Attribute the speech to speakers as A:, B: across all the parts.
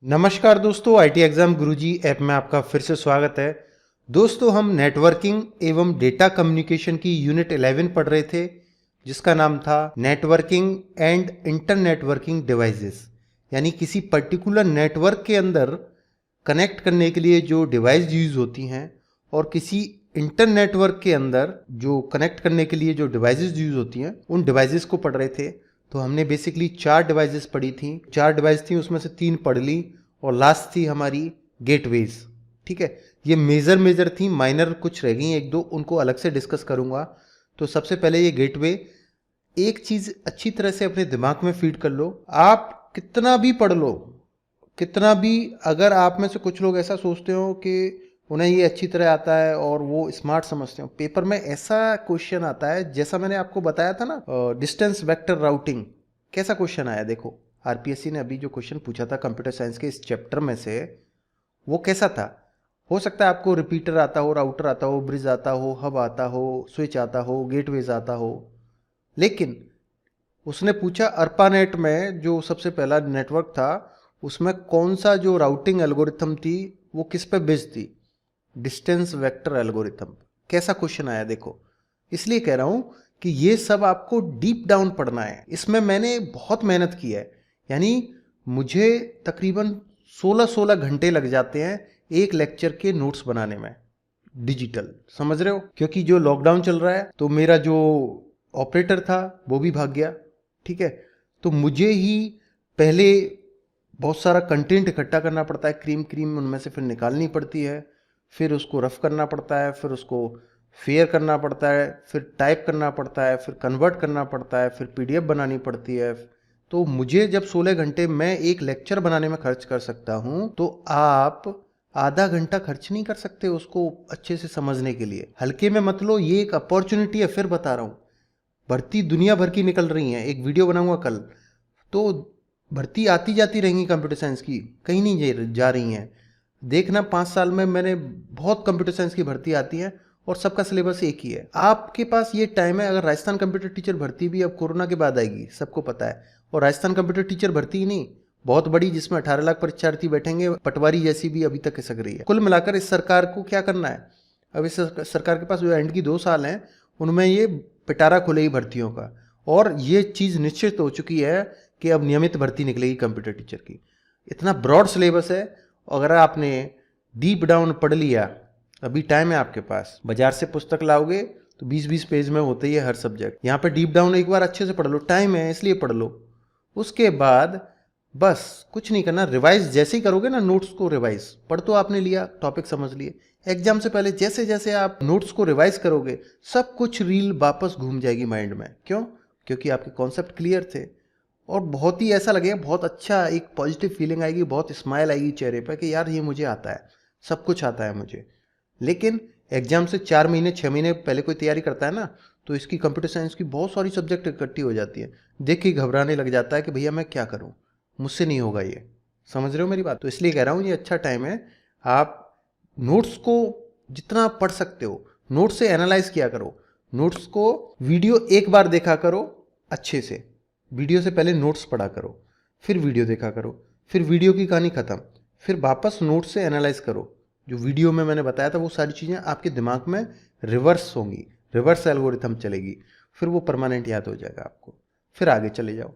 A: नमस्कार दोस्तों, IT exam Guruji app में आपका फिर से स्वागत है। दोस्तों, हम नेटवर्किंग एवं डेटा कम्युनिकेशन की यूनिट 11 पढ़ रहे थे, जिसका नाम था नेटवर्किंग एंड इंटरनेटवर्किंग डिवाइसेस। यानी किसी पर्टिकुलर नेटवर्क के अंदर कनेक्ट करने के लिए जो डिवाइस यूज होती हैं और किसी इंटरनेटवर्क के अंदर जो कनेक्ट करने के लिए जो डिवाइसेस यूज होती हैं, उन डिवाइसेस को पढ़ रहे थे। तो हमने बेसिकली 4 डिवाइसेस पढ़ी थी, 4 डिवाइस थी, उसमें से 3 पढ़ ली और लास्ट थी हमारी गेटवेज। ठीक है, ये मेजर थी, माइनर कुछ रह गई एक दो, उनको अलग से डिस्कस करूंगा। तो सबसे पहले ये गेटवे, एक चीज अच्छी तरह से अपने दिमाग में फीड कर लो। आप कितना भी पढ़ लो, कितना भी, अगर आप में से कुछ लोग ऐसा सोचते हो कि उन्हें ये अच्छी तरह आता है और वो स्मार्ट समझते हो, पेपर में ऐसा क्वेश्चन आता है जैसा मैंने आपको बताया था ना, डिस्टेंस वेक्टर राउटिंग। कैसा क्वेश्चन आया देखो, आरपीएससी ने अभी जो क्वेश्चन पूछा था कंप्यूटर साइंस के इस चैप्टर में से, वो कैसा था। हो सकता है आपको रिपीटर आता हो, राउटर आता हो, ब्रिज आता हो, हब आता हो, स्विच आता हो, गेटवेज आता हो, लेकिन उसने पूछा अर्पानेट में जो सबसे पहला नेटवर्क था, उसमें कौन सा जो राउटिंग एल्गोरिथम थी वो किस पे बेस्ड थी, डिस्टेंस वेक्टर एल्गोरिथम। कैसा क्वेश्चन आया देखो। इसलिए कह रहा हूं कि ये सब आपको डीप डाउन पढ़ना है। इसमें मैंने बहुत मेहनत की है, यानी मुझे तकरीबन 16 घंटे लग जाते हैं एक लेक्चर के नोट्स बनाने में, डिजिटल, समझ रहे हो। क्योंकि जो लॉकडाउन चल रहा है तो मेरा जो ऑपरेटर था वो भी भाग गया। ठीक है, तो मुझे ही पहले बहुत सारा कंटेंट इकट्ठा करना पड़ता है, क्रीम क्रीम उनमें से फिर निकालनी पड़ती है, फिर उसको रफ करना पड़ता है, फिर उसको फेयर करना पड़ता है, फिर टाइप करना पड़ता है, फिर कन्वर्ट करना पड़ता है, फिर पीडीएफ बनानी पड़ती है। तो मुझे जब 16 घंटे मैं एक लेक्चर बनाने में खर्च कर सकता हूं, तो आप आधा घंटा खर्च नहीं कर सकते उसको अच्छे से समझने के लिए। हल्के में मत लो, ये एक अपॉर्चुनिटी है। फिर बता रहा हूं, भर्ती दुनिया भर की निकल रही है, एक वीडियो बनाऊंगा कल, तो भर्ती आती जाती रहेंगी कंप्यूटर साइंस की, कहीं नहीं जा रही हैं। देखना 5 साल में मैंने बहुत कंप्यूटर साइंस की भर्ती आती है और सबका सिलेबस एक ही है। आपके पास ये टाइम है। अगर राजस्थान कंप्यूटर टीचर भर्ती भी अब कोरोना के बाद आएगी, सबको पता है, और राजस्थान कंप्यूटर टीचर भर्ती ही नहीं, बहुत बड़ी, जिसमें 18 लाख परीक्षार्थी बैठेंगे, पटवारी जैसी भी अभी तक खिसक रही है। कुल मिलाकर इस सरकार को क्या करना है, अब इस सरकार के पास जो एंड की 2 साल हैं, उनमें ये पिटारा खुलेगी भर्तियों का, और ये चीज़ निश्चित हो चुकी है कि अब नियमित भर्ती निकलेगी कंप्यूटर टीचर की। इतना ब्रॉड सिलेबस है, अगर आपने डीप डाउन पढ़ लिया, अभी टाइम है आपके पास, बाजार से पुस्तक लाओगे तो 20-20 पेज में होते ही है हर सब्जेक्ट। यहाँ पे डीप डाउन एक बार अच्छे से पढ़ लो, टाइम है इसलिए पढ़ लो। उसके बाद बस कुछ नहीं करना, रिवाइज जैसे ही करोगे ना, नोट्स को रिवाइज, पढ़ तो आपने लिया, टॉपिक समझ लिए, एग्जाम से पहले जैसे जैसे आप नोट्स को रिवाइज करोगे, सब कुछ रील वापस घूम जाएगी माइंड में। क्यों? क्योंकि आपके कॉन्सेप्ट क्लियर थे, और बहुत ही ऐसा लगेगा, बहुत अच्छा, एक पॉजिटिव फीलिंग आएगी, बहुत स्माइल आएगी चेहरे पर कि यार ये मुझे आता है, सब कुछ आता है मुझे। लेकिन एग्जाम से 4 महीने 6 महीने पहले कोई तैयारी करता है ना, तो इसकी कंप्यूटर साइंस की बहुत सारी सब्जेक्ट इकट्ठी हो जाती है, देख के घबराने लग जाता है कि भैया मैं क्या करूं, मुझसे नहीं होगा ये। समझ रहे हो मेरी बात? तो इसलिए कह रहा हूं ये अच्छा टाइम है, आप नोट्स को जितना पढ़ सकते हो नोट्स से एनालाइज किया करो। नोट्स को वीडियो एक बार देखा करो अच्छे से, वीडियो से पहले नोट्स पढ़ा करो, फिर वीडियो देखा करो, फिर वीडियो की कहानी खत्म, फिर वापस नोट्स से एनालाइज करो। जो वीडियो में मैंने बताया था वो सारी चीज़ें आपके दिमाग में रिवर्स होंगी, रिवर्स एल्गोरिथम चलेगी, फिर वो परमानेंट याद हो जाएगा आपको, फिर आगे चले जाओ।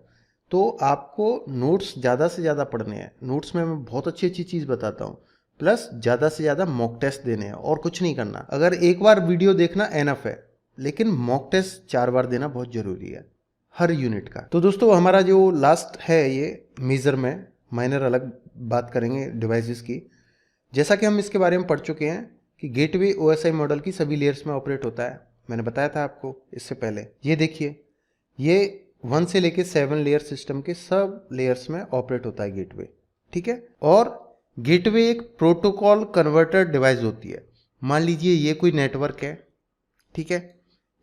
A: तो आपको नोट्स ज़्यादा से ज़्यादा पढ़ने हैं। नोट्स में मैं बहुत अच्छी अच्छी चीज़ बताता हूँ, प्लस ज़्यादा से ज़्यादा मॉक टेस्ट देने हैं, और कुछ नहीं करना। अगर एक बार वीडियो देखना एनफ है, लेकिन मॉक टेस्ट 4 बार देना बहुत ज़रूरी है हर यूनिट का। तो दोस्तों, हमारा जो लास्ट है ये मेजर में, माइनर अलग बात करेंगे डिवाइसेस की। जैसा कि हम इसके बारे में पढ़ चुके हैं कि गेटवे ओएसआई मॉडल की सभी लेयर्स में ऑपरेट होता है, मैंने बताया था आपको इससे पहले। ये देखिए, ये 1 से लेके 7 लेयर सिस्टम के सब लेयर्स में ऑपरेट होता है गेटवे। ठीक है, और गेटवे एक प्रोटोकॉल कन्वर्टर डिवाइस होती है। मान लीजिए ये कोई नेटवर्क है, ठीक है,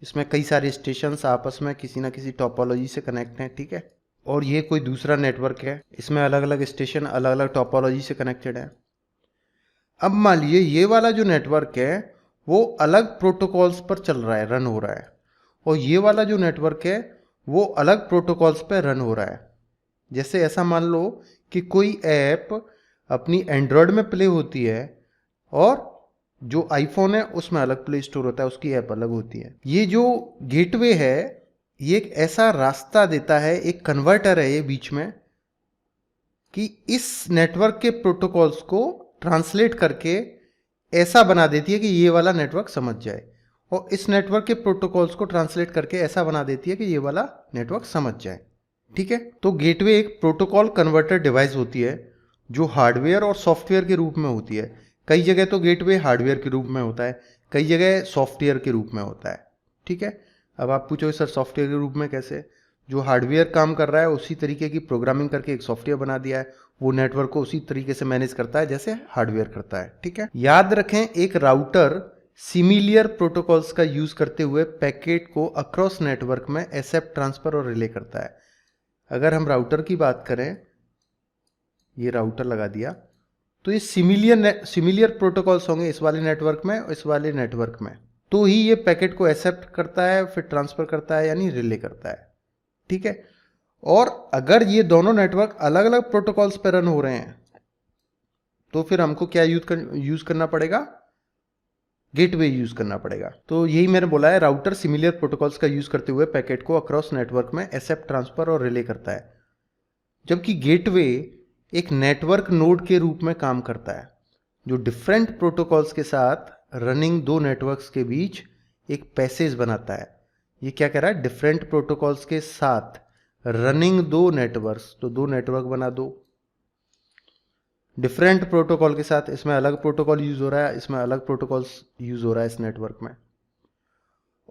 A: इसमें कई सारे स्टेशंस आपस में किसी ना किसी टोपोलॉजी से कनेक्ट हैं, ठीक है, और ये कोई दूसरा नेटवर्क है, इसमें अलग अलग स्टेशन अलग अलग टोपोलॉजी से कनेक्टेड है। अब मान लीजिए ये वाला जो नेटवर्क है वो अलग प्रोटोकॉल्स पर चल रहा है, रन हो रहा है, और ये वाला जो नेटवर्क है वो अलग प्रोटोकॉल्स पर रन हो रहा है। जैसे ऐसा मान लो कि कोई ऐप अपनी एंड्रॉयड में प्ले होती है और जो आईफोन है उसमें अलग प्ले स्टोर होता है, उसकी ऐप अलग होती है। ये जो गेटवे है ये एक ऐसा रास्ता देता है, एक कन्वर्टर है ये बीच में, कि इस नेटवर्क के प्रोटोकॉल्स को ट्रांसलेट करके ऐसा बना देती है कि ये वाला नेटवर्क समझ जाए, और इस नेटवर्क के प्रोटोकॉल्स को ट्रांसलेट करके ऐसा बना देती है कि ये वाला नेटवर्क समझ जाए। ठीक है, तो गेटवे एक प्रोटोकॉल कन्वर्टर डिवाइस होती है जो हार्डवेयर और सॉफ्टवेयर के रूप में होती है। कई जगह तो गेटवे हार्डवेयर के रूप में होता है, कई जगह सॉफ्टवेयर के रूप में होता है। ठीक है, अब आप पूछोगे सर सॉफ्टवेयर के रूप में कैसे? जो हार्डवेयर काम कर रहा है उसी तरीके की प्रोग्रामिंग करके एक सॉफ्टवेयर बना दिया है, वो नेटवर्क को उसी तरीके से मैनेज करता है जैसे हार्डवेयर करता है। ठीक है, याद रखें एक राउटर सिमिलियर प्रोटोकॉल्स का यूज करते हुए पैकेट को अक्रॉस नेटवर्क में एक्सेप्ट, ट्रांसफर और रिले करता है। अगर हम राउटर की बात करें, ये राउटर लगा दिया, तो ये सिमिलियर प्रोटोकॉल्स होंगे इस वाले नेटवर्क में और इस वाले नेटवर्क में, तो ही ये पैकेट को एक्सेप्ट करता है, फिर ट्रांसफर करता है यानी रिले करता है। ठीक है, और अगर ये दोनों नेटवर्क अलग अलग प्रोटोकॉल्स पर रन हो रहे हैं तो फिर हमको क्या यूज करना पड़ेगा? गेटवे यूज करना पड़ेगा। तो यही मैंने बोला है, राउटर सिमिलियर प्रोटोकॉल्स का यूज करते हुए पैकेट को अक्रॉस नेटवर्क में एक्सेप्ट, ट्रांसफर और रिले करता है, जबकि गेटवे एक नेटवर्क नोड के रूप में काम करता है जो डिफरेंट प्रोटोकॉल्स के साथ रनिंग दो नेटवर्क्स के बीच एक पैसेज बनाता है। ये क्या कह रहा है? डिफरेंट प्रोटोकॉल्स के साथ रनिंग दो नेटवर्क्स, तो दो नेटवर्क बना दो। डिफरेंट प्रोटोकॉल के साथ, इसमें अलग प्रोटोकॉल यूज हो रहा है, इसमें अलग प्रोटोकॉल्स यूज हो रहा है इस नेटवर्क में,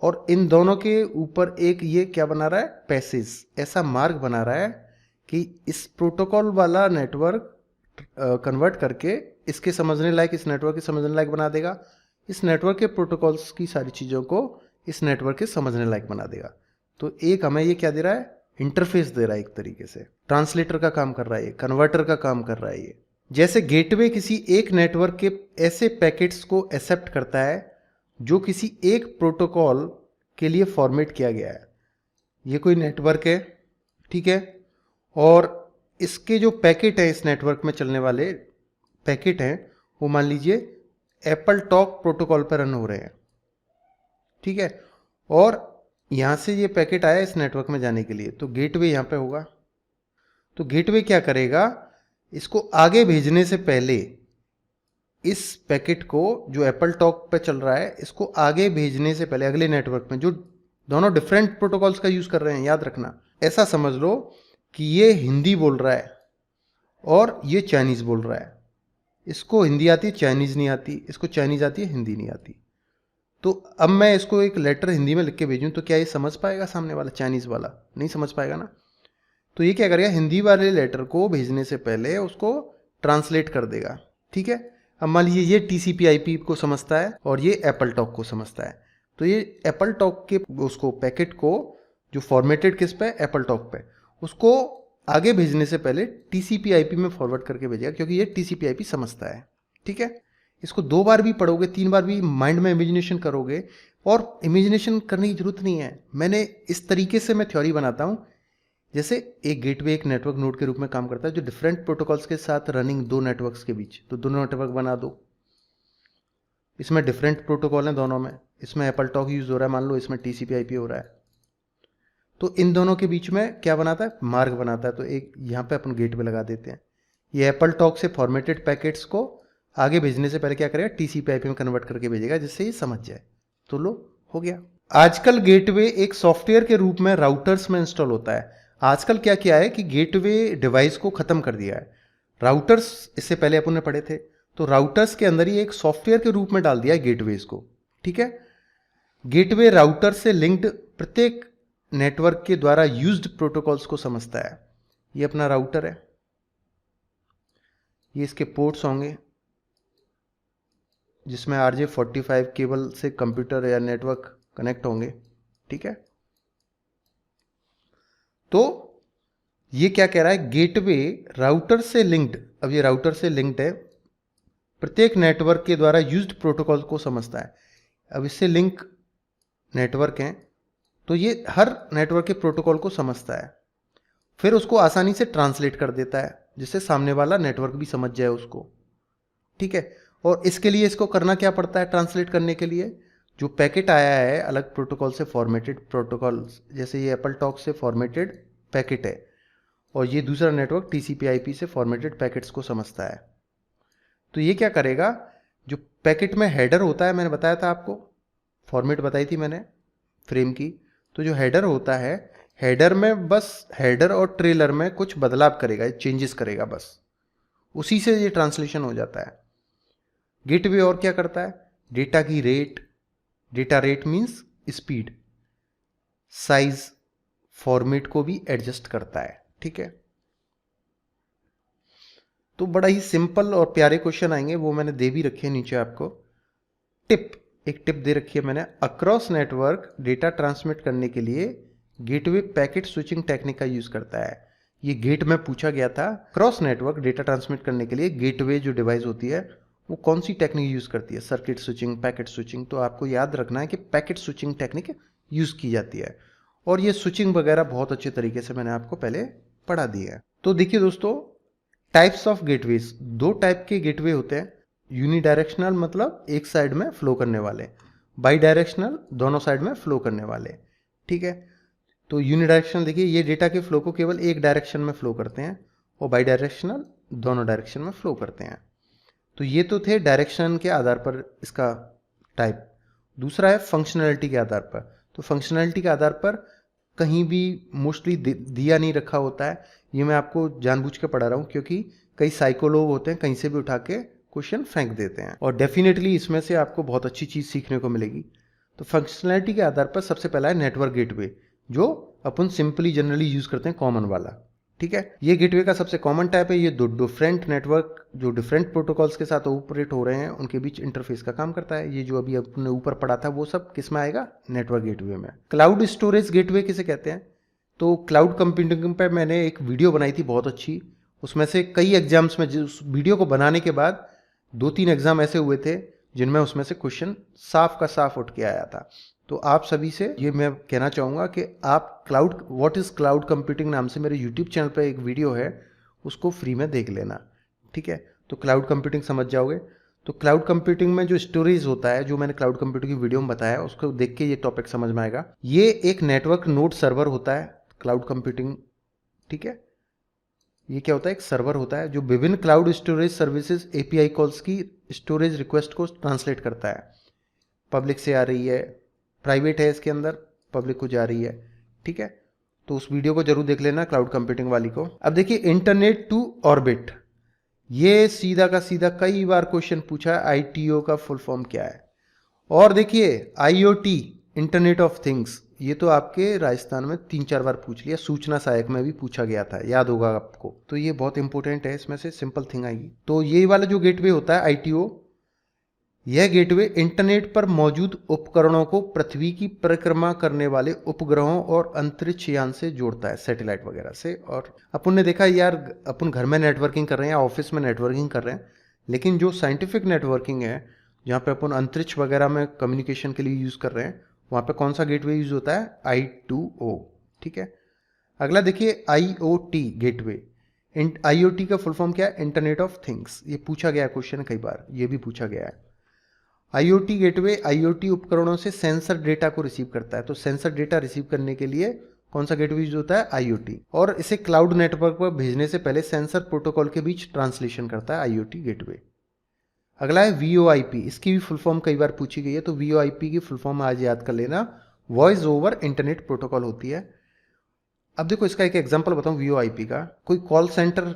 A: और इन दोनों के ऊपर एक ये क्या बना रहा है? पैसेज, ऐसा मार्ग बना रहा है कि इस प्रोटोकॉल वाला नेटवर्क कन्वर्ट करके इसके समझने लायक, इस नेटवर्क के समझने लायक बना देगा, इस नेटवर्क के प्रोटोकॉल्स की सारी चीज़ों को इस नेटवर्क के समझने लायक बना देगा। तो एक हमें ये क्या दे रहा है? इंटरफेस दे रहा है, एक तरीके से ट्रांसलेटर का काम कर रहा है, ये कन्वर्टर का काम कर रहा है। ये जैसे गेटवे किसी एक नेटवर्क के ऐसे पैकेट्स को एक्सेप्ट करता है जो किसी एक प्रोटोकॉल के लिए फॉर्मेट किया गया है। ये कोई नेटवर्क है, ठीक है, और इसके जो पैकेट है, इस नेटवर्क में चलने वाले पैकेट हैं, वो मान लीजिए एप्पल टॉक प्रोटोकॉल पर रन हो रहे हैं। ठीक है, और यहां से ये पैकेट आया इस नेटवर्क में जाने के लिए, तो गेटवे यहां पे होगा। तो गेटवे क्या करेगा? इसको आगे भेजने से पहले इस पैकेट को, जो एप्पल टॉक पे चल रहा है, इसको आगे भेजने से पहले अगले नेटवर्क में, जो दोनों डिफरेंट प्रोटोकॉल्स का यूज कर रहे हैं, याद रखना, ऐसा समझ लो कि ये हिंदी बोल रहा है और ये चाइनीज बोल रहा है। इसको हिंदी आती है, चाइनीज नहीं आती, इसको चाइनीज आती है, हिंदी नहीं आती। तो अब मैं इसको एक लेटर हिंदी में लिख के भेजूं तो क्या ये समझ पाएगा सामने वाला? चाइनीज वाला नहीं समझ पाएगा ना। तो ये क्या करेगा? हिंदी वाले लेटर को भेजने से पहले उसको ट्रांसलेट कर देगा। ठीक है, अब मान लीजिए ये TCP/IP को समझता है और ये एप्पल टॉक को समझता है, तो ये एप्पल टॉक के उसको पैकेट को, जो फॉर्मेटेड किस पे? एप्पल टॉक पे, उसको आगे भेजने से पहले TCP/IP में फॉरवर्ड करके भेजेगा, क्योंकि ये TCP/IP समझता है। ठीक है, इसको 2 बार भी पढ़ोगे, 3 बार भी माइंड में इमेजिनेशन करोगे, और इमेजिनेशन करने की जरूरत नहीं है। मैंने इस तरीके से मैं थ्योरी बनाता हूँ, जैसे एक गेटवे एक नेटवर्क नोड के रूप में काम करता है जो डिफरेंट प्रोटोकॉल्स के साथ रनिंग दो नेटवर्क्स के बीच, तो दोनों नेटवर्क बना दो। इसमें डिफरेंट प्रोटोकॉल हैं दोनों में, इसमें एप्पल टॉक यूज हो रहा है, मान लो इसमें TCP/IP हो रहा है, तो इन दोनों के बीच में क्या बनाता है? मार्ग बनाता है। तो एक यहाँ पे अपन गेटवे लगा देते हैं। ये एप्पल टॉक से फॉर्मेटेड पैकेट्स को आगे भेजने से पहले क्या करेगा? TCP/IP में कन्वर्ट करके भेजेगा, जिससे ये समझ जाए। तो लो, हो गया। आजकल गेटवे एक सॉफ्टवेयर के रूप में राउटर्स में इंस्टॉल होता है। आजकल क्या किया है कि गेटवे डिवाइस को खत्म कर दिया है। राउटर्स इससे पहले अपन ने पढ़े थे, तो राउटर्स के अंदर ही एक सॉफ्टवेयर के रूप में डाल दिया है गेटवेज को। ठीक है, गेटवे राउटर से लिंक्ड प्रत्येक नेटवर्क के द्वारा यूज्ड प्रोटोकॉल्स को समझता है। ये अपना राउटर है, ये इसके पोर्ट्स होंगे जिसमें RJ45 केबल से कंप्यूटर या नेटवर्क कनेक्ट होंगे। ठीक है, तो ये क्या कह रहा है? गेटवे राउटर से लिंक्ड, अब ये राउटर से लिंक्ड है, प्रत्येक नेटवर्क के द्वारा यूज्ड प्रोटोकॉल को समझता है। अब इससे लिंक नेटवर्क हैं, तो ये हर नेटवर्क के प्रोटोकॉल को समझता है, फिर उसको आसानी से ट्रांसलेट कर देता है। जिससे सामने वाला नेटवर्क भी समझ जाए उसको, ठीक है। और इसके लिए इसको करना क्या पड़ता है, ट्रांसलेट करने के लिए जो पैकेट आया है अलग प्रोटोकॉल से, फॉर्मेटेड प्रोटोकॉल, जैसे ये एप्पल टॉक से फॉर्मेटेड पैकेट है और ये दूसरा नेटवर्क TCP/IP से फॉर्मेटेड पैकेट्स को समझता है। तो ये क्या करेगा, जो पैकेट में हेडर होता है, मैंने बताया था आपको, फॉर्मेट बताई थी मैंने फ्रेम की, तो जो हेडर होता है, हेडर में बस हेडर और ट्रेलर में कुछ बदलाव करेगा, चेंजेस करेगा, बस उसी से ये ट्रांसलेशन हो जाता है। गेटवे और क्या करता है, डेटा की rate, data rate means speed, size, format को भी एडजस्ट करता है, ठीक है। तो बड़ा ही सिंपल और प्यारे क्वेश्चन आएंगे, वो मैंने दे भी रखे हैं नीचे आपको। टिप, एक टिप दे रखी है मैंने, अक्रॉस नेटवर्क डेटा ट्रांसमिट करने के लिए गेटवे पैकेट स्विचिंग टेक्निक का यूज करता है। ये गेट में पूछा गया था, क्रॉस नेटवर्क डेटा ट्रांसमिट करने के लिए गेटवे जो डिवाइस होती है वो कौन सी टेक्निक यूज करती है, सर्किट स्विचिंग, पैकेट स्विचिंग। तो आपको याद रखना है कि पैकेट स्विचिंग टेक्निक यूज की जाती है और ये स्विचिंग वगैरह बहुत अच्छे तरीके से मैंने आपको पहले पढ़ा दी है। तो देखिए दोस्तों, टाइप्स ऑफ गेटवेज, दो टाइप के गेटवे होते हैं। यूनिडायरेक्शनल मतलब एक साइड में फ्लो करने वाले, बाई डायरेक्शनल दोनों साइड में फ्लो करने वाले, ठीक है। तो यूनिडायरेक्शनल देखिए, ये डेटा के फ्लो को केवल एक डायरेक्शन में फ्लो करते हैं और बाई डायरेक्शनल दोनों डायरेक्शन में फ्लो करते हैं। तो ये तो थे डायरेक्शन के आधार पर इसका टाइप। दूसरा है फंक्शनैलिटी के आधार पर। तो फंक्शनैलिटी के आधार पर कहीं भी मोस्टली दिया नहीं रखा होता है, ये मैं आपको जानबूझ के पढ़ा रहा हूँ क्योंकि कई साइको लोग होते हैं, कहीं से भी उठा के क्वेश्चन फेंक देते हैं और डेफिनेटली इसमें से आपको बहुत अच्छी चीज़ सीखने को मिलेगी। तो फंक्शनैलिटी के आधार पर सबसे पहला है नेटवर्क गेटवे, जो अपन सिंपली जनरली यूज करते हैं, कॉमन वाला, ठीक है। ये गेटवे का सबसे कॉमन टाइप है। ये दो डिफरेंट नेटवर्क जो डिफरेंट प्रोटोकॉल्स के साथ ऑपरेट हो रहे हैं उनके बीच इंटरफेस का काम करता है। ये जो अभी अपने ऊपर पढ़ा था वो सब किस में आएगा, नेटवर्क गेटवे में। क्लाउड स्टोरेज गेटवे किसे कहते हैं, तो क्लाउड कंप्यूटिंग पे मैंने एक वीडियो बनाई थी बहुत अच्छी, उसमें से कई एग्जाम्स में उस वीडियो को बनाने के बाद 2-3 एग्जाम ऐसे हुए थे जिनमें उसमें से क्वेश्चन साफ का साफ उठ के आया था। तो आप सभी से ये मैं कहना चाहूँगा कि आप cloud, what is cloud computing नाम से मेरे यूट्यूब चैनल पर एक वीडियो है, उसको फ्री में देख लेना, ठीक है। तो क्लाउड कंप्यूटिंग समझ जाओगे। तो क्लाउड कंप्यूटिंग में जो स्टोरेज होता है, जो मैंने क्लाउड कंप्यूटिंग की वीडियो में बताया, उसको देख के ये टॉपिक समझ में आएगा। ये एक नेटवर्क नोड सर्वर होता है क्लाउड कंप्यूटिंग, ठीक है। ये क्या होता है, एक सर्वर होता है जो विभिन्न cloud storage services API calls की स्टोरेज रिक्वेस्ट को ट्रांसलेट करता है। पब्लिक से आ रही है, प्राइवेट है इसके अंदर, पब्लिक को जा रही है, ठीक है। तो उस वीडियो को जरूर देख लेना क्लाउड कंप्यूटिंग वाली को। अब देखिए इंटरनेट टू ऑर्बिट, ये सीधा का सीधा कई बार क्वेश्चन पूछा है, ITO का फुल फॉर्म क्या है। और देखिए IoT, इंटरनेट ऑफ थिंग्स, ये तो आपके राजस्थान में 3-4 बार पूछ लिया, सूचना सहायक में भी पूछा गया था, याद होगा आपको। तो ये बहुत इंपॉर्टेंट है, इसमें से सिंपल थिंग आएगी। तो ये वाला जो गेटवे होता है ITO, यह गेटवे इंटरनेट पर मौजूद उपकरणों को पृथ्वी की परिक्रमा करने वाले उपग्रहों और अंतरिक्ष यान से जोड़ता है, सैटेलाइट वगैरह से। और अपन ने देखा यार, अपन घर में नेटवर्किंग कर रहे हैं या ऑफिस में नेटवर्किंग कर रहे हैं, लेकिन जो साइंटिफिक नेटवर्किंग है, जहाँ पे अपन अंतरिक्ष वगैरह में कम्युनिकेशन के लिए यूज़ कर रहे हैं, वहाँ पे कौन सा गेटवे यूज होता है, I2O, ठीक है। अगला देखिए IoT गेटवे। IoT का फुल फॉर्म क्या है, इंटरनेट ऑफ थिंग्स। ये पूछा गया क्वेश्चन कई बार, ये भी पूछा गया है। IoT गेटवे IoT उपकरणों से सेंसर डेटा को रिसीव करता है। तो सेंसर डेटा रिसीव करने के लिए कौन सा गेटवे यूज होता है, IoT। और इसे क्लाउड नेटवर्क पर भेजने से पहले सेंसर प्रोटोकॉल के बीच ट्रांसलेशन करता है IoT गेटवे। अगला है VoIP, इसकी भी फुल फॉर्म कई बार पूछी गई है, तो VoIP की फुल फॉर्म आज याद कर लेना, वॉइस ओवर इंटरनेट प्रोटोकॉल होती है। अब देखो इसका एक एग्जांपल बताऊं VoIP का। कोई कॉल सेंटर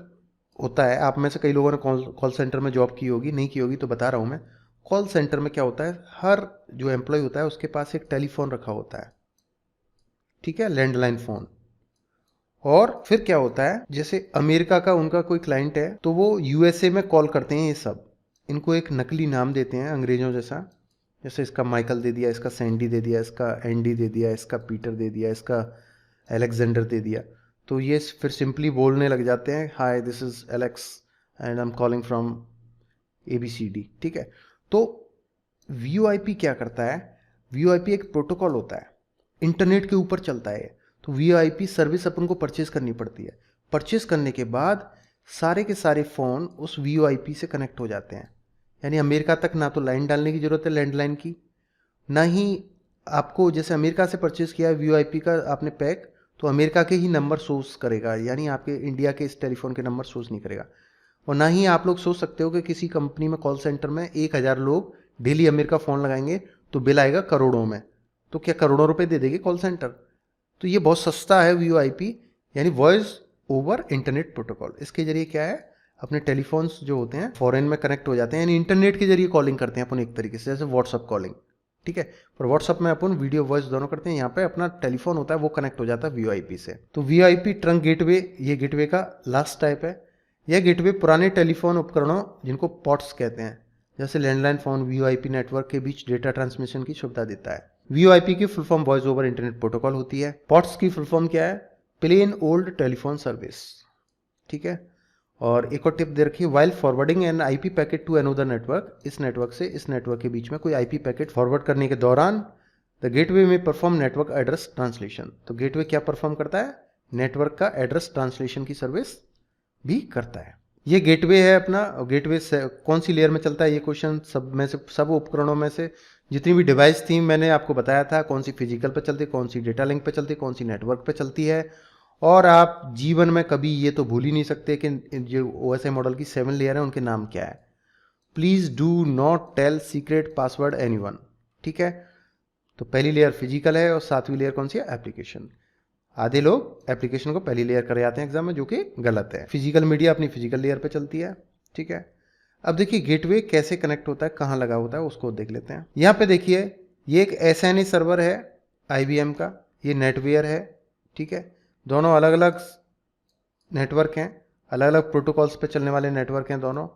A: होता है, आप में से कई लोगों ने कॉल सेंटर में जॉब की होगी, नहीं की होगी तो बता रहा हूं मैं। कॉल सेंटर में क्या होता है, हर जो एम्प्लॉय होता है उसके पास एक टेलीफोन रखा होता है, ठीक है, लैंडलाइन फोन। और फिर क्या होता है, जैसे अमेरिका का उनका कोई क्लाइंट है तो वो USA में कॉल करते हैं, ये सब इनको एक नकली नाम देते हैं अंग्रेजों जैसा, जैसे इसका माइकल दे दिया, इसका सैंडी दे दिया, इसका एंडी दे दिया, इसका पीटर दे दिया, इसका अलेक्जेंडर दे दिया। तो ये फिर सिंपली बोलने लग जाते हैं, hi this is Alex and I am calling from ABCD, ठीक है। तो VoIP क्या करता है, VoIP एक प्रोटोकॉल होता है, इंटरनेट के ऊपर चलता है। तो VoIP सर्विस अपन को परचेज करनी पड़ती है। परचेज करने के बाद सारे के सारे फ़ोन उस VoIP से कनेक्ट हो जाते हैं। यानी अमेरिका तक ना तो लाइन डालने की ज़रूरत है लैंडलाइन की, ना ही आपको, जैसे अमेरिका से परचेज़ किया है VoIP का आपने पैक, तो अमेरिका के ही नंबर शोज़ करेगा, यानी आपके इंडिया के इस टेलीफोन के नंबर शोज़ नहीं करेगा। और ना ही आप लोग सोच सकते हो कि किसी कंपनी में कॉल सेंटर में 1000 लोग डेली अमेरिका फ़ोन लगाएंगे तो बिल आएगा करोड़ों में, तो क्या करोड़ों रुपए दे देगी कॉल सेंटर? तो ये बहुत सस्ता है VoIP, यानी वॉइस ओवर इंटरनेट प्रोटोकॉल। इसके जरिए क्या है, अपने टेलीफोन्स जो होते हैं फॉरेन में कनेक्ट हो जाते हैं, यानी इंटरनेट के जरिए कॉलिंग करते हैं अपन एक तरीके से, जैसे व्हाट्सअप कॉलिंग, ठीक है। पर व्हाट्सअप में अपन वीडियो वॉइस दोनों करते हैं, यहाँ पे अपना टेलीफोन होता है वो कनेक्ट हो जाता है VoIP से। तो VoIP ट्रंक गेटवे, ये गेटवे का लास्ट टाइप है। यह गेटवे पुराने टेलीफोन उपकरणों जिनको पॉट्स कहते हैं, जैसे लैंडलाइन फोन, VoIP नेटवर्क के बीच डेटा ट्रांसमिशन की सुविधा देता है। VoIP की full form voice over internet protocol होती है। पॉट्स की फुल फॉर्म क्या है, प्लेन ओल्ड टेलीफोन सर्विस, ठीक है। और एक और टिप दे रखी है, while forwarding an IP packet to another network, इस नेटवर्क से इस नेटवर्क के बीच में कोई IP पैकेट फॉरवर्ड करने के दौरान द गेटवे में परफॉर्म नेटवर्क एड्रेस ट्रांसलेशन। तो गेटवे क्या परफॉर्म करता है, नेटवर्क का एड्रेस ट्रांसलेशन की सर्विस भी करता है। ये गेटवे है अपना। गेटवे कौन सी लेयर में चलता है, ये क्वेश्चन सब में से, सब उपकरणों में से जितनी भी डिवाइस थी मैंने आपको बताया था, कौन सी फिजिकल पे चलती है, कौन सी डेटा लिंक पे चलती है, कौन सी नेटवर्क पे चलती है। और आप जीवन में कभी ये तो भूल ही नहीं सकते कि जो OSI मॉडल की 7 लेयर है उनके नाम क्या है। Please do not tell secret password anyone, ठीक है। तो पहली लेयर फिजिकल है और 7वीं लेयर कौन सी है, एप्लीकेशन। आधे लोग एप्लीकेशन को पहली लेयर कर जाते हैं एग्जाम में, जो कि गलत है। फिजिकल मीडिया अपनी फिजिकल लेयर पे चलती है, ठीक है। अब देखिए गेटवे कैसे कनेक्ट होता है, कहाँ लगा होता है, उसको देख लेते हैं। यहाँ पे देखिए ये एक SNA सर्वर है IBM का, ये नेटवेयर है, ठीक है। दोनों अलग अलग नेटवर्क हैं, अलग अलग प्रोटोकॉल्स पे चलने वाले नेटवर्क हैं दोनों।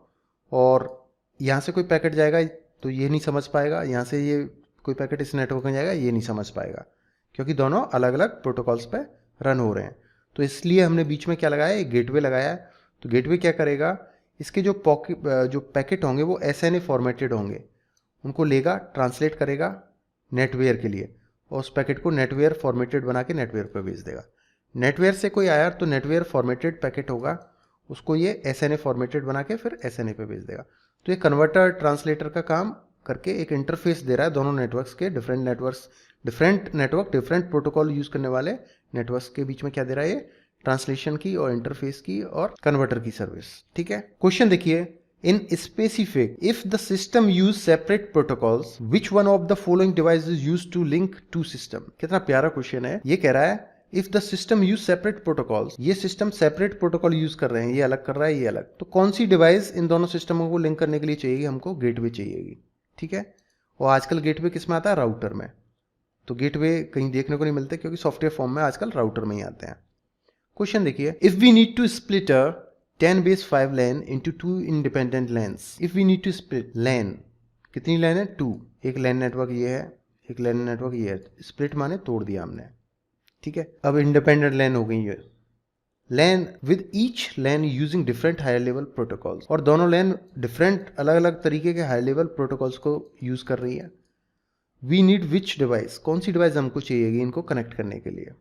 A: और यहाँ से कोई पैकेट जाएगा तो ये नहीं समझ पाएगा, यहाँ से ये कोई पैकेट इस नेटवर्क में जाएगा ये नहीं समझ पाएगा, क्योंकि दोनों अलग अलग प्रोटोकॉल्स पे रन हो रहे हैं। तो इसलिए हमने बीच में क्या लगाया, एक गेटवे लगाया है। तो गेटवे क्या करेगा, इसके जो पैकेट होंगे वो SNA फॉर्मेटेड होंगे, उनको लेगा, ट्रांसलेट करेगा नेटवेयर के लिए, और उस पैकेट को नेटवेयर फॉर्मेटेड बना के नेटवेयर पर भेज देगा। नेटवेयर से कोई आया तो नेटवेयर फॉर्मेटेड पैकेट होगा, उसको ये SNA फॉर्मेटेड बना के फिर SNA पे भेज देगा। तो ये कन्वर्टर ट्रांसलेटर का काम करके एक इंटरफेस दे रहा है दोनों नेटवर्क्स के, different network different protocol use करने वाले नेटवर्क्स के बीच में क्या दे रहा है, ये ट्रांसलेशन की और इंटरफेस की और कन्वर्टर की सर्विस, ठीक है। क्वेश्चन देखिए, in specific if the system use separate protocols which one of the following devices use to link two system. कितना प्यारा क्वेश्चन है। ये कह रहा है if the system use separate protocols, ये सिस्टम सेपरेट प्रोटोकॉल यूज कर रहे हैं, ये अलग कर रहा है, ये अलग, तो कौन सी डिवाइस इन दोनों सिस्टमों को लिंक करने के लिए चाहिए, हमको गेटवे चाहिएगी, ठीक है। और आजकल गेटवे किस में आता है, राउटर में। तो गेटवे कहीं देखने को नहीं मिलते क्योंकि सॉफ्टवेयर फॉर्म में आजकल राउटर में ही आते हैं। क्वेश्चन देखिए, if we need to split 10^5 LAN into 2 independent LANs, if we need to split LAN, कितनी LAN है, 2, एक LAN नेटवर्क ये है, एक LAN नेटवर्क ये है, स्प्लिट माने तोड़ दिया हमने, ठीक है। अब इंडिपेंडेंट LAN हो गई है, LAN with each LAN using different higher level protocols, और दोनों LAN डिफरेंट अलग अलग तरीके के हायर लेवल प्रोटोकॉल्स को यूज कर रही है। वी नीड विच डिवाइस, कौन सी डिवाइस हमको चाहिएगी इनको कनेक्ट करने के लिए,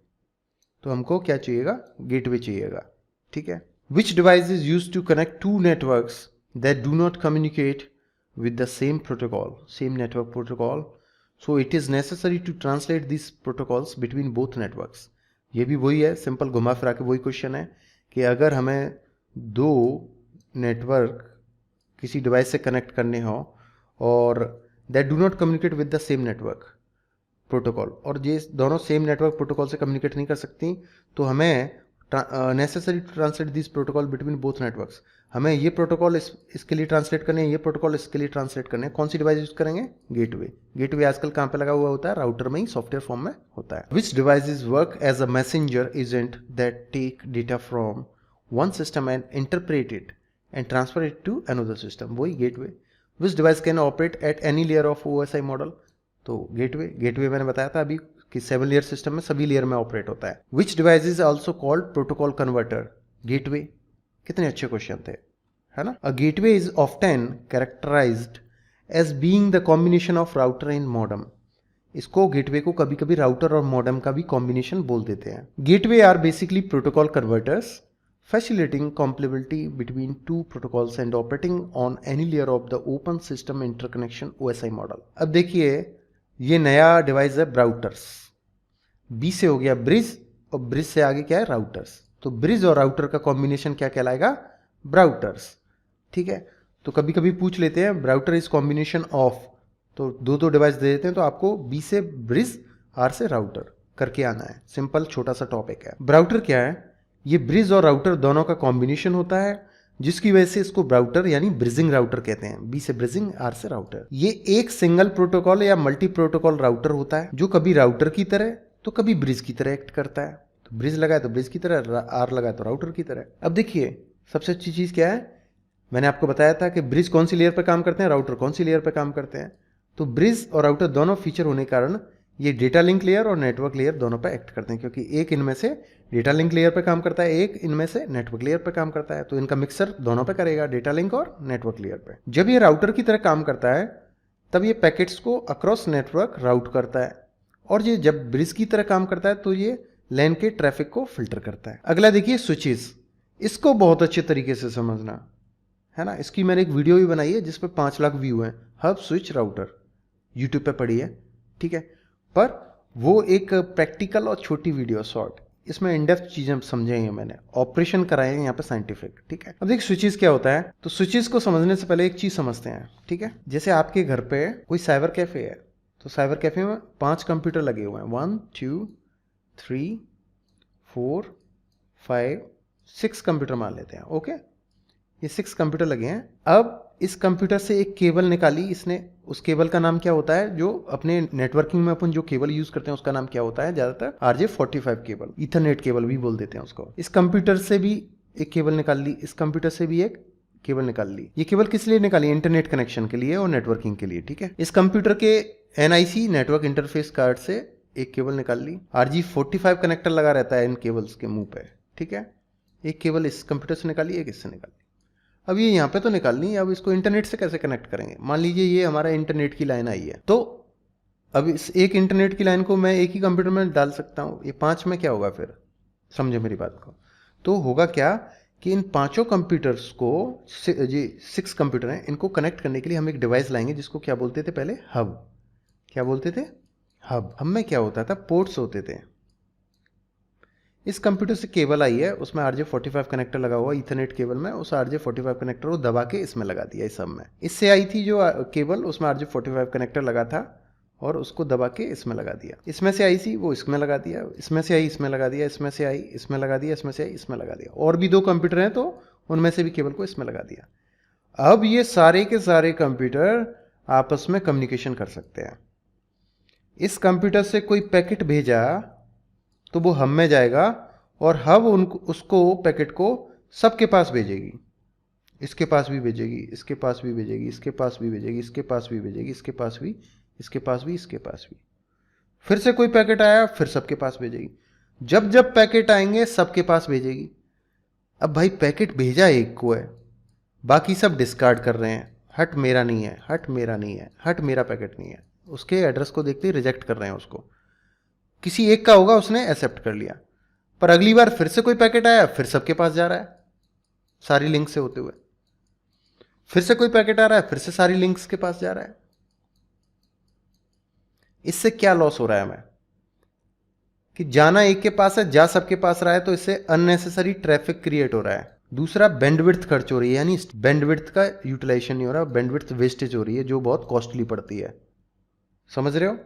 A: तो हमको क्या चाहिएगा, गेटवे चाहिएगा, ठीक है। Which device is use to connect two networks that do not communicate with the same protocol, same network protocol, so it is necessary to translate this protocols between both networks. ये भी वही है, simple घुमा फिरा के वही question है कि अगर हमें 2 नेटवर्क किसी डिवाइस से कनेक्ट करने हो और that do not communicate with the same network protocol, और ये दोनों सेम नेटवर्क प्रोटोकॉल से कम्युनिकेट नहीं कर सकती, तो हमें necessary to translate this protocol between both networks, हमें ये प्रोटोकॉल इसके लिए ट्रांसलेट करने हैं, ये प्रोटोकॉल इसके लिए ट्रांसलेट करने हैं। कौन सी डिवाइस यूज करेंगे, गेटवे। गेटवे आजकल कहाँ पे लगा हुआ होता है, राउटर में ही, सॉफ्टवेयर फॉर्म में होता है। Which devices work as a messenger agent that take data from one system and interpret it and transfer it to another system, वही gateway. Which device can operate at any layer of OSI model, तो gateway मैंने बताया था अभी कि 7 layer system में सभी layer में ऑपरेट होता है। Which device is also called protocol converter, gateway. कितने अच्छे क्वेश्चन थे, है ना। A gateway is often characterized as being the combination of router and modem, इसको गेटवे को कभी कभी राउटर और मॉडम का भी कॉम्बिनेशन बोल देते हैं। Gateway are basically protocol converters facilitating compatibility between two protocols and operating on any layer of the open system interconnection OSI model। अब देखिए ये नया डिवाइस है ब्राउटर्स, बी से हो गया ब्रिज और ब्रिज से आगे क्या है राउटर्स। तो ब्रिज और राउटर का कॉम्बिनेशन क्या कहलाएगा, ब्राउटर्स। ठीक है, तो कभी कभी पूछ लेते हैं ब्राउटर इज कॉम्बिनेशन ऑफ, तो दो डिवाइस दे देते हैं तो आपको बी से ब्रिज आर से राउटर करके आना है। सिंपल छोटा सा टॉपिक है। ब्राउटर क्या है, ये ब्रिज और राउटर दोनों का कॉम्बिनेशन होता है जिसकी वजह से इसको ब्राउटर यानी ब्रिजिंग राउटर कहते हैं। बी से ब्रिजिंग, आर से राउटर। ये एक सिंगल प्रोटोकॉल या मल्टी प्रोटोकॉल राउटर होता है जो कभी राउटर की तरह तो कभी ब्रिज की तरह एक्ट करता है। तो ब्रिज लगाए तो ब्रिज की तरह, आर लगाए तो राउटर की तरह। अब देखिए सबसे अच्छी चीज क्या है, मैंने आपको बताया था कि ब्रिज कौन सी लेयर पर काम करते हैं, राउटर कौन सी लेयर पर काम करते हैं। तो ब्रिज और राउटर दोनों फीचर होने के कारण ये डेटा लिंक लेयर और नेटवर्क लेयर दोनों पर एक्ट करते हैं, क्योंकि एक इनमें से डेटा लिंक लेयर पर काम करता है, एक इनमें से नेटवर्क लेयर पर काम करता है। तो इनका मिक्सर दोनों पे करेगा, डेटा लिंक और नेटवर्क लेयर पे। जब ये राउटर की तरह काम करता है तब ये पैकेट्स को अक्रॉस नेटवर्क राउट करता है, और ये जब ब्रिज की तरह काम करता है तो ये लैन के ट्रैफिक को फिल्टर करता है। अगला देखिए स्विचेस, इसको बहुत अच्छे तरीके से समझना है ना। इसकी मैंने एक वीडियो भी बनाई है जिसपे 5 लाख व्यू हैं, हब स्विच राउटर, यूट्यूब पे पड़ी है। ठीक है, पर वो एक प्रैक्टिकल और छोटी वीडियो शॉर्ट, इसमें इनडेप्थ चीजें समझेंगे, मैंने ऑपरेशन कराए हैं यहाँ पे साइंटिफिक। ठीक है, अब देखिए स्विचेस क्या होता है। तो स्विचेस को समझने से पहले एक चीज समझते हैं। ठीक है, जैसे आपके घर पे कोई साइबर कैफे है, तो साइबर कैफे में 5 कंप्यूटर लगे हुए हैं, 1 2 3 4 5 6 कंप्यूटर मान लेते हैं। ओके, ये 6 कंप्यूटर लगे हैं। अब इस कंप्यूटर से एक केबल निकाली इसने, उस केबल का नाम क्या होता है, जो अपने नेटवर्किंग में अपन जो केबल यूज करते हैं उसका नाम क्या होता है, ज्यादातर RJ45 केबल, ईथरनेट केबल भी बोल देते हैं उसको। इस कंप्यूटर से भी एक केबल निकाल ली, इस कंप्यूटर से भी एक केबल निकाल ली। ये केबल किस लिए निकाली, इंटरनेट कनेक्शन के लिए और नेटवर्किंग के लिए। ठीक है, इस कंप्यूटर के NIC नेटवर्क इंटरफेस कार्ड से एक केबल निकाल ली। RJ45 कनेक्टर लगा रहता है इन केबल्स के मुंह पे। ठीक है, एक केबल इस कंप्यूटर से निकाली, एक इससे निकाली। अब ये यहाँ पे तो निकालनी है, अब इसको इंटरनेट से कैसे कनेक्ट करेंगे। मान लीजिए ये हमारा इंटरनेट की लाइन आई है, तो अब इस एक इंटरनेट की लाइन को मैं एक ही कंप्यूटर में डाल सकता हूँ। ये 5 में क्या होगा फिर, समझो मेरी बात को। तो होगा क्या कि इन 5 कंप्यूटर्स को, जी 6 कंप्यूटर हैं, इनको कनेक्ट करने के लिए हम एक डिवाइस लाएंगे जिसको क्या बोलते थे पहले, हब। क्या बोलते थे, हब। हब में क्या होता था, पोर्ट्स होते थे। इस कंप्यूटर से केबल आई है, उसमें RJ45 कनेक्टर लगा हुआ ईथरनेट केबल में, उस RJ45 कनेक्टर को दबा के इसमें लगा दिया इस सब में। इससे आई थी जो केबल, उसमें RJ45 कनेक्टर लगा था और उसको दबा के इसमें लगा दिया। इसमें से आई थी वो इसमें लगा दिया, इसमें से आई इसमें लगा दिया, इसमें से आई इसमें लगा दिया, इसमें से आई इसमें लगा दिया। और भी 2 कंप्यूटर हैं तो उनमें से भी केबल को इसमें लगा दिया। अब ये सारे के सारे कंप्यूटर आपस में कम्युनिकेशन कर सकते हैं। इस कंप्यूटर से कोई पैकेट भेजा तो वो हम में जाएगा और हब उसको पैकेट को सबके पास भेजेगी। इसके पास भी भेजेगी, इसके पास भी भेजेगी, इसके पास भी भेजेगी, इसके पास भी भेजेगी, इसके पास भी, इसके पास भी, इसके पास भी। फिर से कोई पैकेट आया, फिर सबके पास भेजेगी। जब जब पैकेट आएंगे सबके पास भेजेगी। अब भाई पैकेट भेजा एक को है, बाकी सब डिस्कार्ड कर रहे हैं, हट मेरा नहीं है, हट मेरा नहीं है, हट मेरा पैकेट नहीं है। उसके एड्रेस को देखते ही रिजेक्ट कर रहे हैं उसको। किसी एक का होगा, उसने एक्सेप्ट कर लिया, पर अगली बार फिर से कोई पैकेट आया, फिर सबके पास जा रहा है सारी लिंक से होते हुए। फिर से कोई पैकेट आ रहा है, फिर से सारी लिंक्स के पास जा रहा है। इससे क्या लॉस हो रहा है हमें, कि जाना एक के पास है, जा सबके पास रहा है, तो इससे अननेसेसरी ट्रैफिक क्रिएट हो रहा है। दूसरा बैंडविड्थ खर्च हो रही है, यानी बैंडविड्थ का यूटिलाइजेशन नहीं हो रहा, बैंडविड्थ वेस्टेज हो रही है जो बहुत कॉस्टली पड़ती है। समझ रहे हो।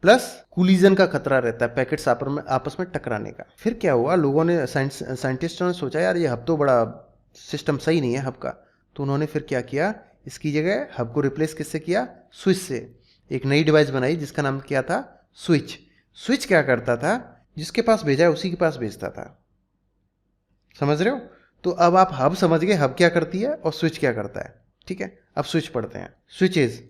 A: प्लस कोलिजन का खतरा रहता है पैकेट्स आपस में टकराने का। फिर क्या हुआ, लोगों ने, साइंटिस्टों ने सोचा यार ये हब तो बड़ा सिस्टम सही नहीं है हब का, तो उन्होंने फिर क्या किया, इसकी जगह हब को रिप्लेस किससे किया, स्विच से। एक नई डिवाइस बनाई जिसका नाम क्या था, स्विच। स्विच क्या करता था, जिसके पास भेजा है उसी के पास भेजता था। समझ रहे हो। तो अब आप हब समझ गए, हब क्या करती है और स्विच क्या करता है। ठीक है, अब स्विच पढ़ते हैं। स्विचेज,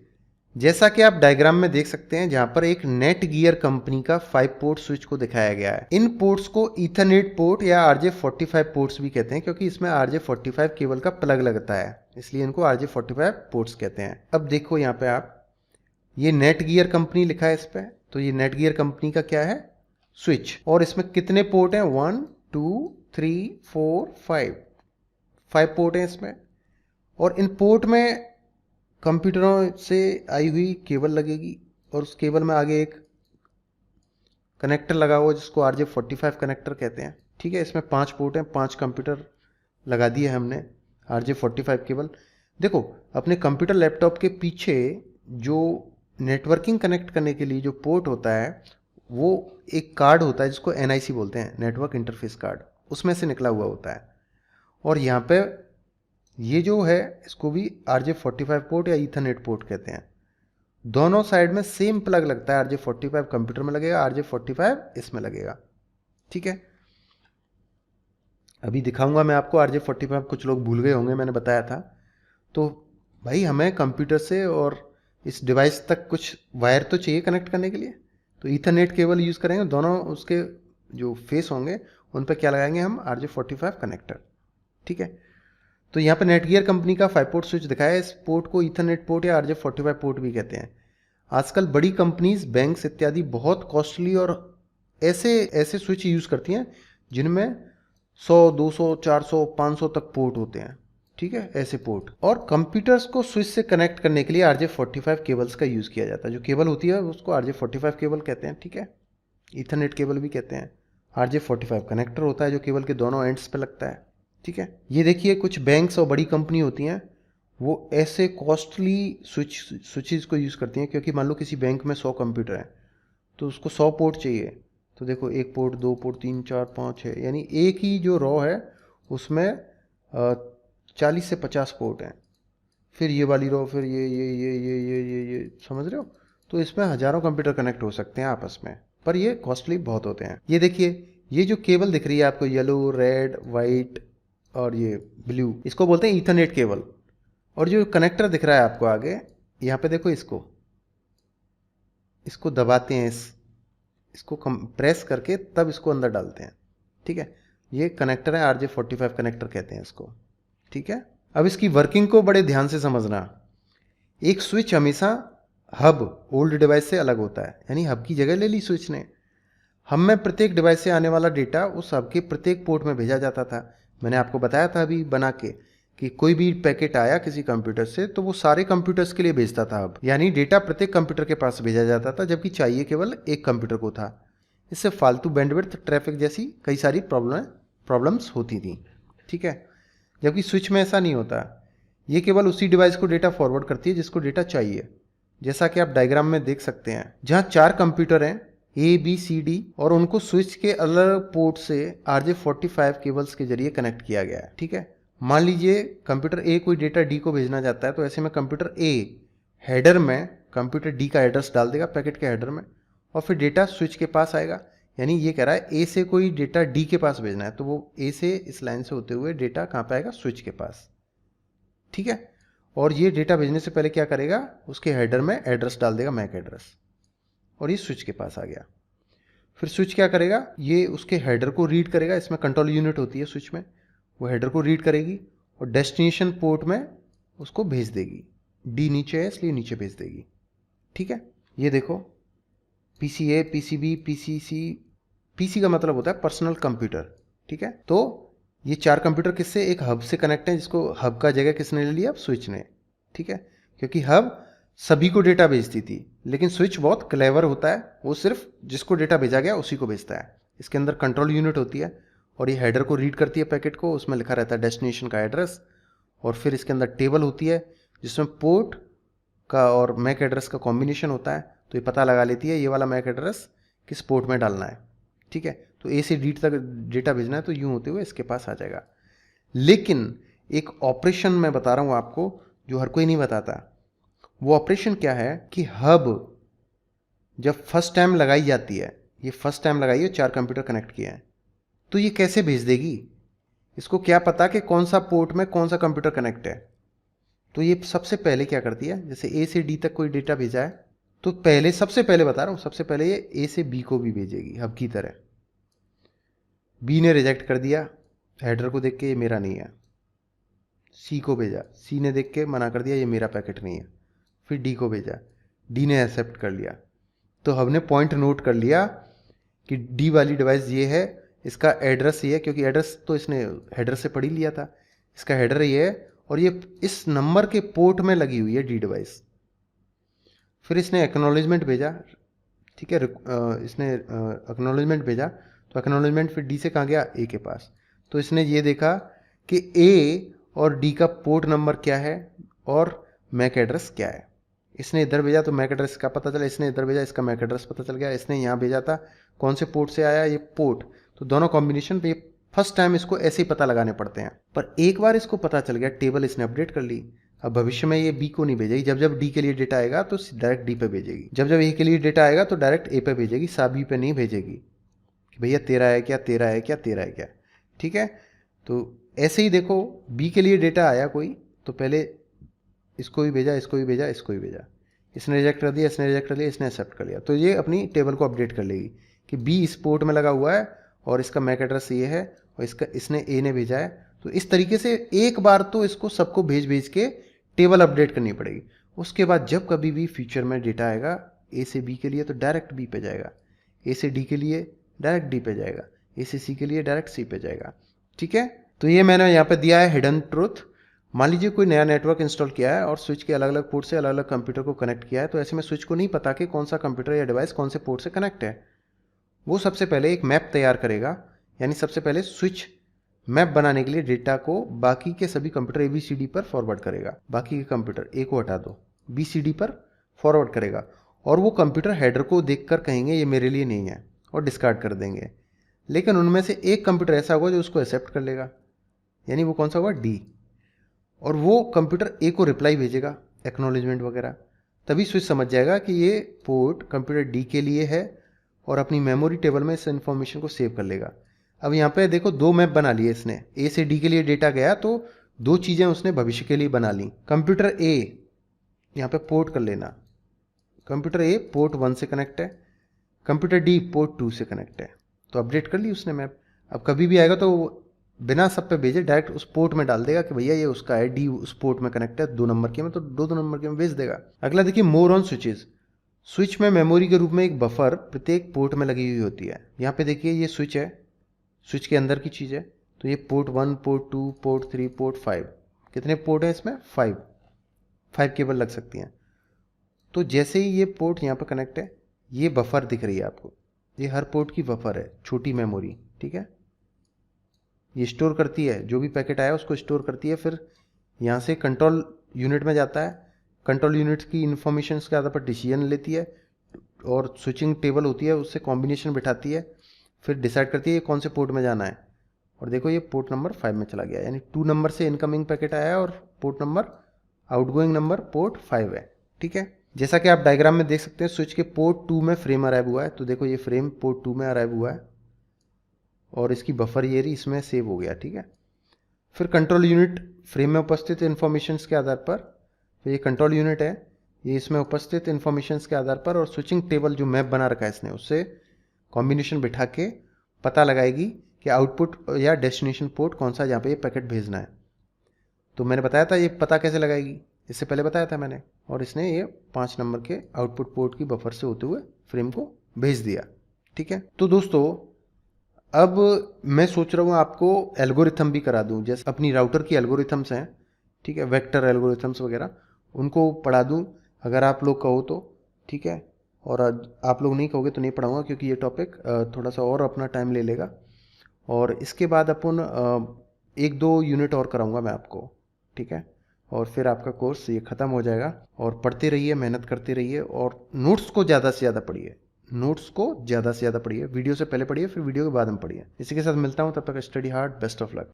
A: जैसा कि आप डायग्राम में देख सकते हैं, जहां पर एक नेट गियर कंपनी का 5 पोर्ट स्विच को दिखाया गया है। इन पोर्ट्स को ईथरनेट पोर्ट या RJ45 पोर्ट्स भी कहते हैं, क्योंकि इसमें RJ45 केबल का प्लग लगता है, इसलिए इनको RJ45 पोर्ट्स कहते हैं। अब देखो यहाँ पे आप, ये नेट गियर कंपनी लिखा है इस पे, तो ये नेट गियर कंपनी का क्या है, स्विच। और इसमें कितने पोर्ट हैं, 1 2 3, 4, 5 पोर्ट हैं इसमें। और इन पोर्ट में कंप्यूटरों से आई हुई केबल लगेगी और उस केबल में आगे एक कनेक्टर लगा हुआ जिसको RJ45 कनेक्टर कहते हैं। ठीक है, इसमें 5 पोर्ट हैं, 5 कंप्यूटर लगा दिए हमने RJ45 केबल। देखो, अपने कंप्यूटर लैपटॉप के पीछे जो नेटवर्किंग कनेक्ट करने के लिए जो पोर्ट होता है वो एक कार्ड होता है जिसको NIC बोलते हैं, नेटवर्क इंटरफेस कार्ड, उसमें से निकला हुआ होता है। और यहाँ पे ये जो है इसको भी RJ45 पोर्ट या ईथरनेट पोर्ट कहते हैं। दोनों साइड में सेम प्लग लगता है, RJ45 कंप्यूटर में लगेगा, RJ45 इसमें लगेगा। ठीक है, अभी दिखाऊंगा मैं आपको RJ45, कुछ लोग भूल गए होंगे, मैंने बताया था। तो भाई हमें कंप्यूटर से और इस डिवाइस तक कुछ वायर तो चाहिए कनेक्ट करने के लिए, तो ईथरनेट केबल यूज़ करेंगे। दोनों उसके जो फेस होंगे उन पर क्या लगाएंगे हम, RJ45 कनेक्टर। ठीक है, तो यहाँ पे नेटगियर कंपनी का 5 पोर्ट स्विच दिखाया है। इस पोर्ट को ईथरनेट पोर्ट या RJ45 पोर्ट भी कहते हैं। आजकल बड़ी कंपनीज, बैंक्स इत्यादि बहुत कॉस्टली और ऐसे स्विच यूज़ करती हैं जिनमें 100, 200, 400, 500 तक पोर्ट होते हैं। ठीक है, ऐसे पोर्ट। और कंप्यूटर्स को स्विच से कनेक्ट करने के लिए RJ45 केबल्स का यूज़ किया जाता है। जो केबल होती है उसको RJ45 केबल कहते हैं। ठीक है, ईथरनेट केबल भी कहते हैं। RJ45 कनेक्टर होता है जो केबल के दोनों एंड्स पे लगता है। ठीक है, ये देखिए कुछ बैंक्स और बड़ी कंपनी होती हैं वो ऐसे कॉस्टली स्विचेस को यूज़ करती हैं, क्योंकि मान लो किसी बैंक में 100 कंप्यूटर हैं तो उसको 100 पोर्ट चाहिए। तो देखो, 1 पोर्ट, 2 पोर्ट, 3, 4, 5 है, यानी एक ही जो रो है उसमें 40 से 50 पोर्ट हैं। फिर ये वाली रो, फिर ये समझ रहे हो? तो इसमें हज़ारों कंप्यूटर कनेक्ट हो सकते हैं आपस में, पर ये कॉस्टली बहुत होते हैं। ये देखिए, ये जो केबल दिख रही है आपको, येलो, रेड, वाइट और ये ब्लू, इसको बोलते हैं ईथरनेट केबल। और जो कनेक्टर दिख रहा है आपको आगे, यहाँ पे देखो, इसको दबाते हैं, इसको प्रेस करके तब इसको अंदर डालते हैं। ठीक है, ये कनेक्टर है, RJ45 कनेक्टर कहते हैं इसको। ठीक है, अब इसकी वर्किंग को बड़े ध्यान से समझना। एक स्विच हमेशा हब, ओल्ड डिवाइस से अलग होता है, यानी हब की जगह ले ली स्विच ने। हम में प्रत्येक डिवाइस से आने वाला डेटा उस हब के प्रत्येक पोर्ट में भेजा जाता था। मैंने आपको बताया था अभी बना के कि कोई भी पैकेट आया किसी कंप्यूटर से तो वो सारे कंप्यूटर्स के लिए भेजता था हब, यानी डेटा प्रत्येक कंप्यूटर के पास भेजा जाता था, जबकि चाहिए केवल एक कंप्यूटर को था। इससे फालतू बैंडविड्थ, ट्रैफिक जैसी कई सारी प्रॉब्लम्स होती थी। ठीक है, जबकि स्विच में ऐसा नहीं होता। ये केवल उसी डिवाइस को डेटा फॉरवर्ड करती है जिसको डेटा चाहिए। जैसा कि आप डायग्राम में देख सकते हैं, जहाँ 4 कंप्यूटर हैं A, B, C, D, और उनको स्विच के अलग पोर्ट से RJ45 केबल्स के जरिए कनेक्ट किया गया है। ठीक है, मान लीजिए कंप्यूटर A कोई डेटा D को भेजना चाहता है, तो ऐसे में कंप्यूटर A हेडर में कंप्यूटर D का एड्रेस डाल देगा पैकेट के हेडर में, और फिर डेटा स्विच के पास आएगा। यानी ये कह रहा है A से कोई डेटा D के पास भेजना है, तो वो A से इस लाइन से होते हुए डेटा कहाँ पे आएगा, स्विच के पास। ठीक है, और ये डेटा भेजने से पहले क्या करेगा, उसके हेडर में एड्रेस डाल देगा, मैक एड्रेस, और ये स्विच के पास आ गया। फिर स्विच क्या करेगा, ये उसके हेडर को रीड करेगा। इसमें कंट्रोल यूनिट होती है स्विच में, वो हेडर को रीड करेगी और डेस्टिनेशन पोर्ट में उसको भेज देगी। डी नीचे है इसलिए नीचे भेज देगी। ठीक है, ये देखो, PCA, PCB, PCC, PC का मतलब होता है पर्सनल कंप्यूटर। ठीक है, तो ये 4 कंप्यूटर किससे, एक हब से कनेक्ट हैं, जिसको हब का जगह किसने ले लिया, अब स्विच ने। ठीक है, क्योंकि हब सभी को डेटा भेजती थी, लेकिन स्विच बहुत क्लेवर होता है, वो सिर्फ जिसको डेटा भेजा गया उसी को भेजता है। इसके अंदर कंट्रोल यूनिट होती है और ये हेडर को रीड करती है पैकेट को, उसमें लिखा रहता है डेस्टिनेशन का एड्रेस, और फिर इसके अंदर टेबल होती है जिसमें पोर्ट का और मैक एड्रेस का कॉम्बिनेशन होता है, तो ये पता लगा लेती है ये वाला मैक एड्रेस किस पोर्ट में डालना है। ठीक है, तो A से D तक डेटा भेजना है तो यूँ होते हुए इसके पास आ जाएगा। लेकिन एक ऑपरेशन मैं बता रहा हूँ आपको जो हर कोई नहीं बताता। वो ऑपरेशन क्या है कि हब जब फर्स्ट टाइम लगाई जाती है, ये फर्स्ट टाइम लगाई है, 4 कंप्यूटर कनेक्ट किए हैं, तो ये कैसे भेज देगी, इसको क्या पता कि कौन सा पोर्ट में कौन सा कंप्यूटर कनेक्ट है। तो ये सबसे पहले क्या करती है, जैसे A से D तक कोई डेटा भेजा है तो सबसे पहले बता रहा हूँ, सबसे पहले ये A से B को भी भेजेगी हब की तरह। B ने रिजेक्ट कर दिया हेडर को देख के, ये मेरा नहीं है। C को भेजा, C ने देख के मना कर दिया, ये मेरा पैकेट नहीं है। फिर D को भेजा, D ने एक्सेप्ट कर लिया। तो हमने पॉइंट नोट कर लिया कि D वाली डिवाइस ये है, इसका एड्रेस ये है, क्योंकि एड्रेस तो इसने हेडर से पढ़ ही लिया था। इसका हेडर ये है और ये इस नंबर के पोर्ट में लगी हुई है डी डिवाइस। फिर इसने एक्नॉलेजमेंट भेजा, ठीक है, इसने एक्नॉलेजमेट भेजा, तो एक्नॉलेजमेंट फिर डी से कहाँ गया, ए के पास। तो इसने ये देखा कि ए और डी का पोर्ट नंबर क्या है और मैक एड्रेस क्या है। इसने इधर भेजा तो मैक एड्रेस का पता चला, इसने इधर भेजा, इसका मैक एड्रेस पता चल गया। इसने यहाँ भेजा था, कौन से पोर्ट से आया, ये पोर्ट, तो दोनों कॉम्बिनेशन पे फर्स्ट टाइम इसको ऐसे ही पता लगाने पड़ते हैं। पर एक बार इसको पता चल गया, टेबल इसने अपडेट कर ली। अब भविष्य में ये बी को नहीं भेजेगी, जब जब डी के लिए डेटा आएगा तो डायरेक्ट डी पे भेजेगी, जब जब ए के लिए डेटा आएगा तो डायरेक्ट ए पे भेजेगी, सा बी पे नहीं भेजेगी कि भैया तेरा है क्या, तेरा है क्या, तेरा है क्या। ठीक है, तो ऐसे ही देखो, बी के लिए डेटा आया कोई तो पहले इसको भी भेजा, इसको भी भेजा, इसको भी भेजा, इसने रिजेक्ट कर दिया, इसने रिजेक्ट कर लिया, इसने एक्सेप्ट कर लिया, तो ये अपनी टेबल को अपडेट कर लेगी कि बी इस पोर्ट में लगा हुआ है और इसका मैक एड्रेस ये है और इसका इसने ए ने भेजा है। तो इस तरीके से एक बार तो इसको सबको भेज भेज के टेबल अपडेट करनी पड़ेगी। उसके बाद जब कभी भी फ्यूचर में डेटा आएगा ए से बी के लिए तो डायरेक्ट बी पे जाएगा, ए से डी के लिए डायरेक्ट डी पे जाएगा, ए से सी के लिए डायरेक्ट सी पे जाएगा। ठीक है, तो ये मैंने यहाँ पे दिया है हिडन ट्रूथ। मान लीजिए कोई नया नेटवर्क इंस्टॉल किया है और स्विच के अलग अलग पोर्ट से अलग अलग कंप्यूटर को कनेक्ट किया है, तो ऐसे में स्विच को नहीं पता कि कौन सा कंप्यूटर या डिवाइस कौन से पोर्ट से कनेक्ट है। वो सबसे पहले एक मैप तैयार करेगा, यानी सबसे पहले स्विच मैप बनाने के लिए डेटा को बाकी के सभी कंप्यूटर ABCD पर फॉरवर्ड करेगा। बाकी के कंप्यूटर ए को हटा दो, BCD पर फॉरवर्ड करेगा और वो कंप्यूटर हेडर को देखकर कहेंगे ये मेरे लिए नहीं है और डिस्कार्ड कर देंगे। लेकिन उनमें से एक कंप्यूटर ऐसा होगा जो उसको एक्सेप्ट कर लेगा, यानी वो कौन सा होगा, डी, और वो कंप्यूटर ए को रिप्लाई भेजेगा, एक्नॉलेजमेंट वगैरह। तभी स्विच समझ जाएगा कि ये पोर्ट कंप्यूटर डी के लिए है और अपनी मेमोरी टेबल में इस इन्फॉर्मेशन को सेव कर लेगा। अब यहाँ पे देखो दो मैप बना लिए इसने, ए से डी के लिए डेटा गया तो दो चीज़ें उसने भविष्य के लिए बना ली। कंप्यूटर ए यहाँ पे पोर्ट कर लेना, कंप्यूटर ए पोर्ट 1 से कनेक्ट है, कंप्यूटर डी पोर्ट 2 से कनेक्ट है, तो अपडेट कर ली उसने मैप। अब कभी भी आएगा तो बिना सब पे भेजे डायरेक्ट उस पोर्ट में डाल देगा कि भैया ये उसका है, डी उस पोर्ट में कनेक्ट है 2 नंबर के में, तो दो नंबर के में भेज देगा। अगला देखिए मोर ऑन स्विचेस। स्विच में मेमोरी के रूप में एक बफर प्रत्येक पोर्ट में लगी हुई होती है। यहाँ पे देखिए ये स्विच है, स्विच के अंदर की चीज़ है, तो ये पोर्ट 1, पोर्ट 2, पोर्ट 3, पोर्ट 5, कितने पोर्ट है इसमें, 5 केबल लग सकती हैं। तो जैसे ही ये पोर्ट यहाँ पर कनेक्ट है, ये बफर दिख रही है आपको, ये हर पोर्ट की बफर है, छोटी मेमोरी। ठीक है, ये स्टोर करती है जो भी पैकेट आया उसको स्टोर करती है, फिर यहाँ से कंट्रोल यूनिट में जाता है, कंट्रोल यूनिट की इन्फॉर्मेशन के आधार पर डिसीजन लेती है और स्विचिंग टेबल होती है उससे कॉम्बिनेशन बिठाती है, फिर डिसाइड करती है कौन से पोर्ट में जाना है। और देखो ये पोर्ट नंबर 5 में चला गया, यानी 2 नंबर से इनकमिंग पैकेट आया और port number outgoing number port 5 है। ठीक है, जैसा कि आप डायग्राम में देख सकते हैं स्विच के पोर्ट 2 में फ्रेम अराइव हुआ है, तो देखो ये फ्रेम पोर्ट 2 में अराइव हुआ है और इसकी बफर ये रही, इसमें सेव हो गया। ठीक है, फिर कंट्रोल यूनिट फ्रेम में उपस्थित इन्फॉर्मेशन के आधार पर, तो ये कंट्रोल यूनिट है, ये इसमें उपस्थित इन्फॉर्मेशन के आधार पर और स्विचिंग टेबल जो मैप बना रखा है इसने उससे कॉम्बिनेशन बिठा के पता लगाएगी कि आउटपुट या डेस्टिनेशन पोर्ट कौन सा जहाँ पे ये पैकेट भेजना है। तो मैंने बताया था ये पता कैसे लगाएगी, इससे पहले बताया था मैंने, और इसने ये 5 नंबर के आउटपुट पोर्ट की बफर से होते हुए फ्रेम को भेज दिया। ठीक है, तो दोस्तों अब मैं सोच रहा हूँ आपको एल्गोरिथम भी करा दूँ, जैसे अपनी राउटर की एल्गोरिथम्स हैं, ठीक है, वेक्टर एल्गोरिथम्स वगैरह, उनको पढ़ा दूँ अगर आप लोग कहो तो। ठीक है, और आप लोग नहीं कहोगे तो नहीं पढ़ाऊँगा, क्योंकि ये टॉपिक थोड़ा सा और अपना टाइम ले लेगा। और इसके बाद अपन 1-2 यूनिट और कराऊँगा मैं आपको। ठीक है, और फिर आपका कोर्स ये ख़त्म हो जाएगा। और पढ़ते रहिए, मेहनत करते रहिए और नोट्स को ज़्यादा से ज़्यादा पढ़िए, नोट्स को ज़्यादा से ज़्यादा पढ़िए, वीडियो से पहले पढ़िए फिर वीडियो के बाद में पढ़िए। इसी के साथ मिलता हूँ, तब तक study hard, best of luck.